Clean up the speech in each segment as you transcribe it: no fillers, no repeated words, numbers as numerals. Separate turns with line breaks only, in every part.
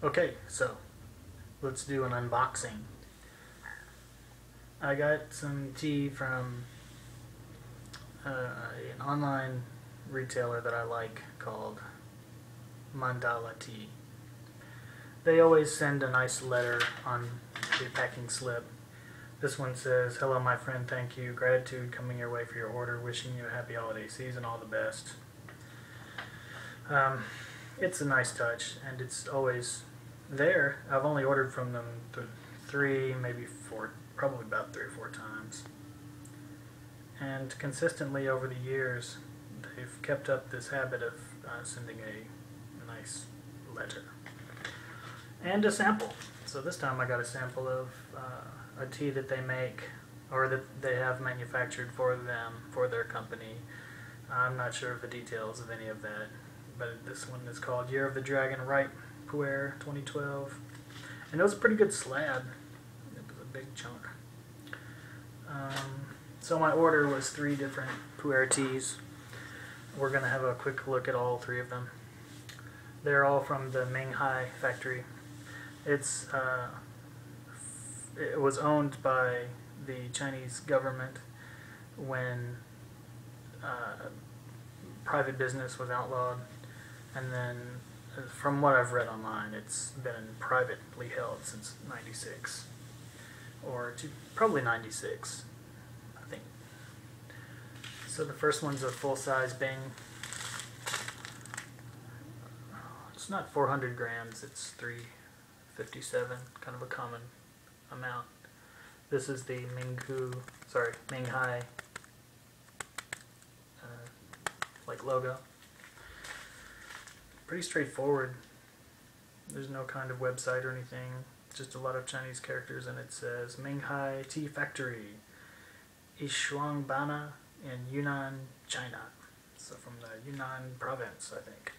Okay, so let's do an unboxing. I got some tea from an online retailer that I like called Mandala Tea. They always send a nice letter on the packing slip. This one says, "Hello my friend, thank you, gratitude coming your way for your order, wishing you a happy holiday season, all the best." It's a nice touch, and it's always there. I've only ordered from them three, maybe four, probably about 3 or 4 times. And consistently over the years, they've kept up this habit of sending a nice letter. And a sample. So this time I got a sample of a tea that they make, or that they have manufactured for them, for their company. I'm not sure of the details of any of that, but this one is called Year of the Dragon Ripe Puer 2012. And it was a pretty good slab. It was a big chunk. So my order was 3 different Puer teas. We're going to have a quick look at all 3 of them. They're all from the Menghai factory. It was owned by the Chinese government when private business was outlawed, and then from what I've read online, it's been privately held since '96, or probably '96, I think. So the first one's a full-size Bing. It's not 400 grams, it's 357, kind of a common amount. This is the Menghai like logo. Pretty straightforward. There's no kind of website or anything. Just a lot of Chinese characters, and it says Menghai Tea Factory, Yishuangbana in Yunnan, China. So from the Yunnan province, I think.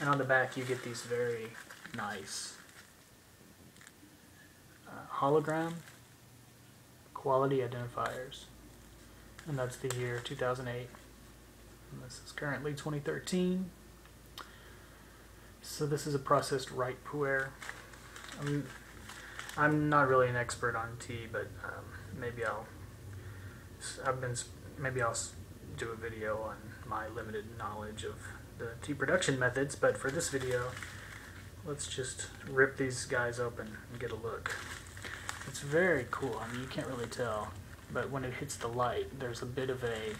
And on the back you get these very nice hologram quality identifiers. And that's the year 2008. And this is currently 2013. So this is a processed ripe puer. I'm not really an expert on tea, but maybe I'll do a video on my limited knowledge of the tea production methods. But for this video, let's just rip these guys open and get a look. It's very cool. I mean, you can't really tell, but when it hits the light, there's a bit of a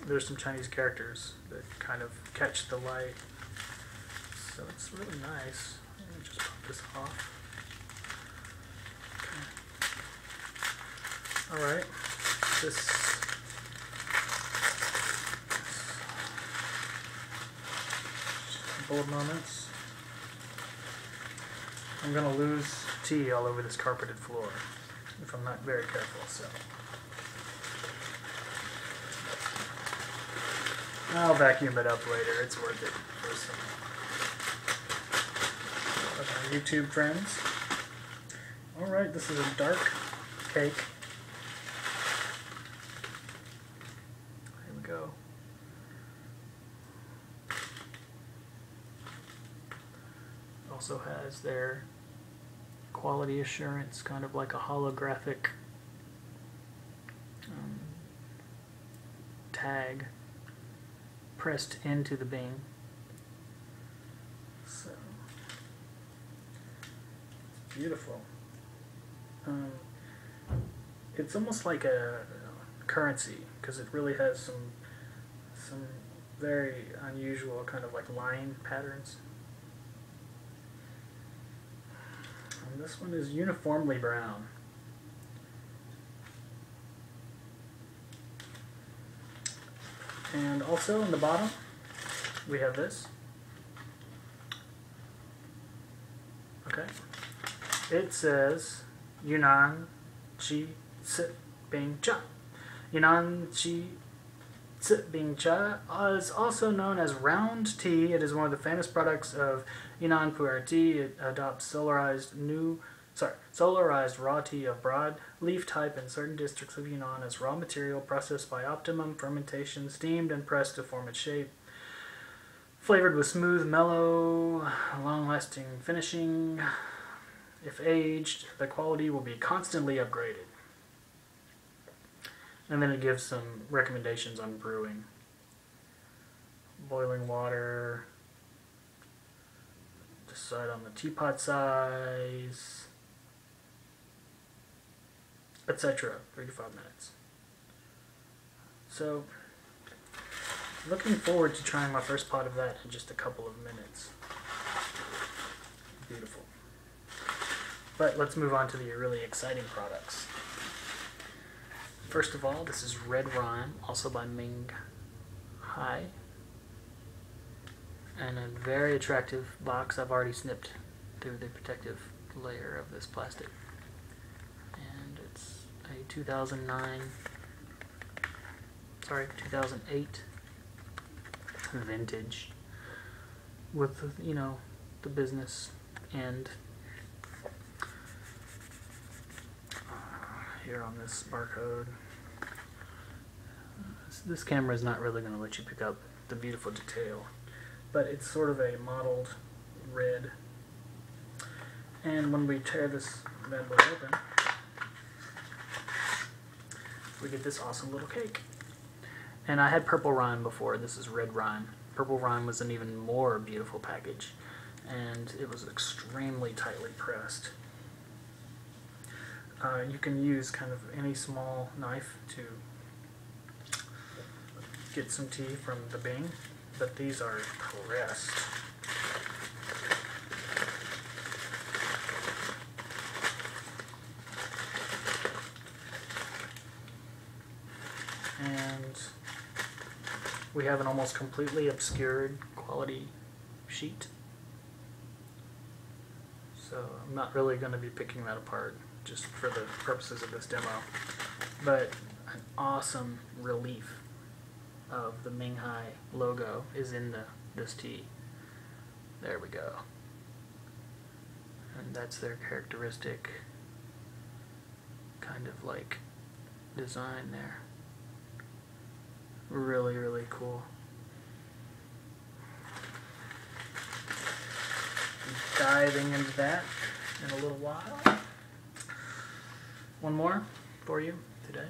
there's some Chinese characters that kind of catch the light. So it's really nice. Let me just pop this off. Okay. Alright. This bold moments. I'm going to lose tea all over this carpeted floor if I'm not very careful, so I'll vacuum it up later. It's worth it for some of my YouTube friends. Alright, this is a dark cake. Here we go. Also has their quality assurance, kind of like a holographic tag pressed into the Bing. So it's beautiful. It's almost like a currency, because it really has some very unusual kind of like line patterns. And this one is uniformly brown. And also on the bottom, we have this. Okay. It says Yunnan Qi Si Bing Cha. Yunnan Qi Si Bing Cha is also known as round tea. It is one of the famous products of Yunnan Puer tea. It adopts solarized raw tea of broad leaf type in certain districts of Yunnan as raw material processed by optimum fermentation, steamed and pressed to form its shape. Flavored with smooth, mellow, long-lasting finishing. If aged, the quality will be constantly upgraded. And then it gives some recommendations on brewing. Boiling water. Decide on the teapot size. Etc. 3 to 5 minutes. So, looking forward to trying my first pot of that in just a couple of minutes. Beautiful. But let's move on to the really exciting products. First of all, this is Red Rhyme, also by Menghai. And a very attractive box. I've already snipped through the protective layer of this plastic. And it's a 2008 vintage with, you know, the business end here on this barcode. This camera is not really going to let you pick up the beautiful detail, but it's sort of a mottled red. And when we tear this bad boy open, we get this awesome little cake. And I had Purple Rhyme before. This is Red Rhyme. Purple Rhyme was an even more beautiful package, and it was extremely tightly pressed. You can use kind of any small knife to get some tea from the Bing, but these are pressed. And we have an almost completely obscured quality sheet. So I'm not really going to be picking that apart just for the purposes of this demo. But an awesome relief of the Menghai logo is in this tea. There we go. And that's their characteristic kind of like design there. Really, really cool. Diving into that in a little while. One more for you today.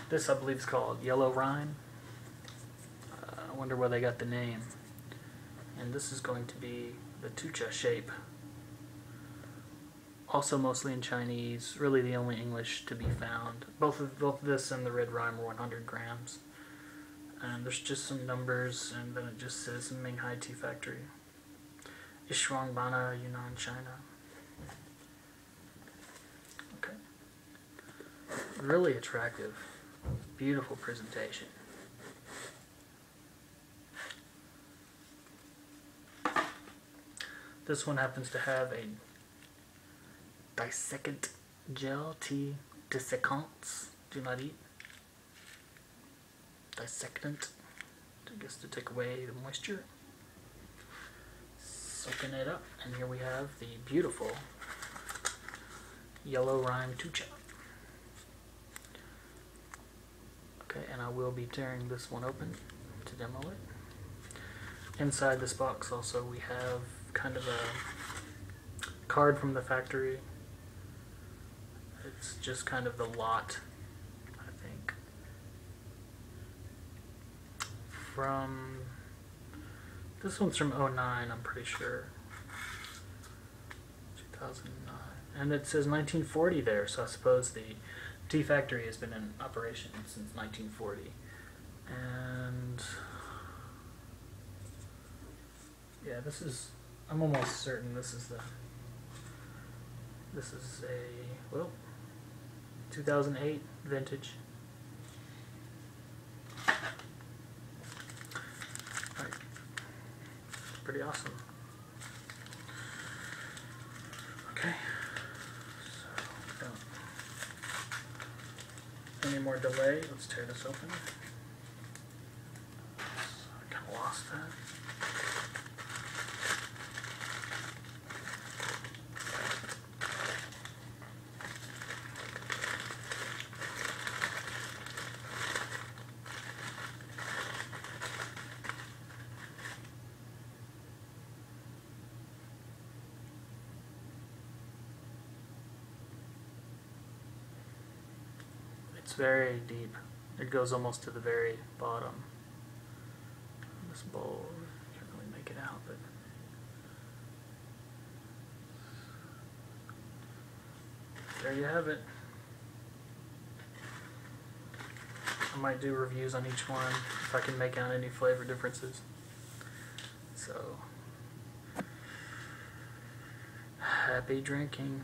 This, I believe, is called Yellow Rhyme. I wonder where they got the name. And this is going to be the tucha shape. Also mostly in Chinese, really the only English to be found. Both this and the Red Rhyme are 100 grams. And there's just some numbers, and then it just says Menghai Tea Factory. Ishuangbana, Yunnan, China. Okay. Really attractive. Beautiful presentation. This one happens to have a dissecant gel, tea dissecants, do not eat. Dissectant, I guess to take away the moisture. Soaking it up, and here we have the beautiful Yellow Rhyme tucha. Okay, and I will be tearing this one open to demo it. Inside this box also we have kind of a card from the factory. It's just kind of the lot, I think. From this one's from 09, I'm pretty sure. 2009. And it says 1940 there, so I suppose the tea factory has been in operation since 1940. And yeah, this is, I'm almost certain this is a, well, 2008 vintage. Right. Pretty awesome. Okay. So, without any more delay, let's tear this open. I kind of lost that. It's very deep. It goes almost to the very bottom. This bowl, can't really make it out, but there you have it. I might do reviews on each one if I can make out any flavor differences. So, happy drinking.